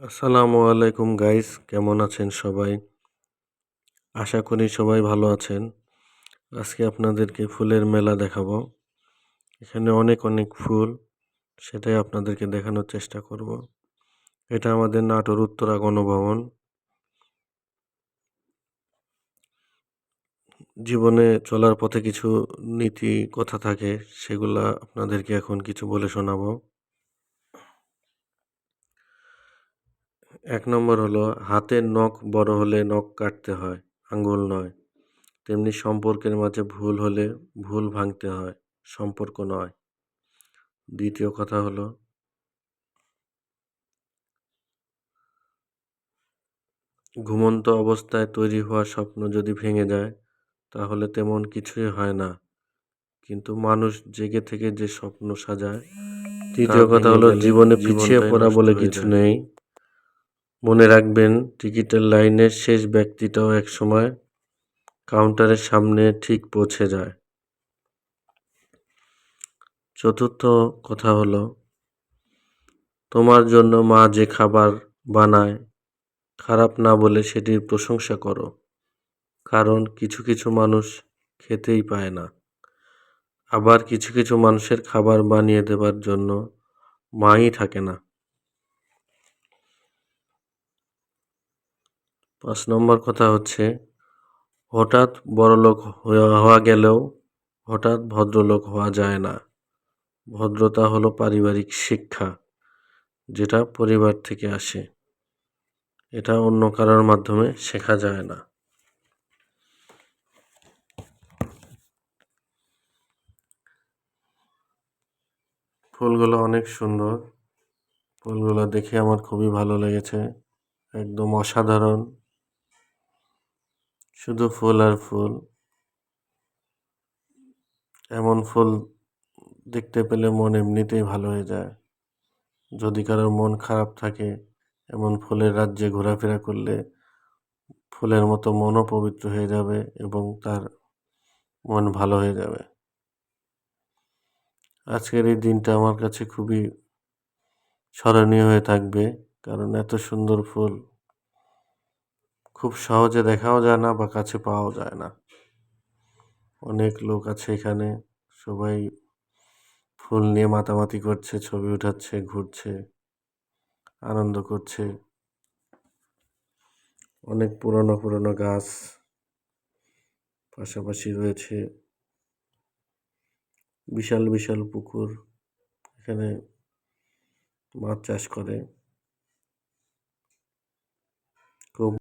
আসসালামু আলাইকুম গাইস, কেমন আছেন সবাই? আশা করি সবাই ভালো আছেন। আজকে আপনাদেরকে ফুলের মেলা দেখাবো। এখানে অনেক অনেক ফুল, সেটাই আপনাদেরকে দেখানোর চেষ্টা করব। এটা আমাদের নাটোর উত্তরা গণভবন। জীবনে চলার পথে কিছু নীতি কথা থাকে, সেগুলা আপনাদেরকে এখন কিছু বলে শোনাবো। 1 নম্বর হলো, হাতের নখ বড় হলে নখ কাটতে হয়, আঙ্গুল নয়। তেমনি সম্পর্কের মাঝে ভুল হলে ভুল ভাঙতে হয়, সম্পর্ক নয়। দ্বিতীয় কথা হলো, ঘুমন্ত অবস্থায় তৈরি হওয়া স্বপ্ন যদি ভেঙে যায় তাহলে তেমন কিছুই হয় না, কিন্তু মানুষ জেগে থেকে যে স্বপ্ন সাজায়। তৃতীয় কথা হলো, জীবনে পিছিয়ে পড়া বলে কিছু নেই। মনে রাখবেন, টিকিটের লাইনের শেষ ব্যক্তিটাও একসময় কাউন্টারের সামনে ঠিক পৌঁছে যায়। চতুর্থ কথা হলো, তোমার জন্য মা যে খাবার বানায় খারাপ না বলে সেটির প্রশংসা করো, কারণ কিছু কিছু মানুষ খেতেই পায় না। আবার কিছু কিছু মানুষের খাবার বানিয়ে দেবার জন্য মাই থাকে না। 5 নম্বর কথা হচ্ছে, হঠাৎ বড়লোক হওয়া গেলেও হঠাৎ ভদ্রলোক হওয়া যায় না। ভদ্রতা হলো পারিবারিক শিক্ষা, যেটা পরিবার থেকে আসে। এটা অন্য কারোর মাধ্যমে শেখা যায় না। ফুলগুলো অনেক সুন্দর। ফুলগুলো দেখে আমার খুবই ভালো লেগেছে, একদম অসাধারণ। শুধু ফুল আর ফুল। এমন ফুল দেখতে পেলে মন এমনিতেই ভালো হয়ে যায়। যদি কারোর মন খারাপ থাকে, এমন ফুলের রাজ্যে ঘোরাফেরা করলে ফুলের মতো মনও পবিত্র হয়ে যাবে এবং তার মন ভালো হয়ে যাবে। আজকের এই দিনটা আমার কাছে খুবই স্মরণীয় হয়ে থাকবে, কারণ এত সুন্দর ফুল খুব সহজে দেখাও যায় না বা কাছে পাওয়াও যায় না। অনেক লোক আছে এখানে, সবাই ফুল নিয়ে মাতামাতি করছে, ছবি উঠাচ্ছে, ঘুরছে, আনন্দ করছে। অনেক পুরনো পুরনো গাছ পাশাপাশি রয়েছে, বিশাল বিশাল পুকুর। এখানে মাছ চাষ করে।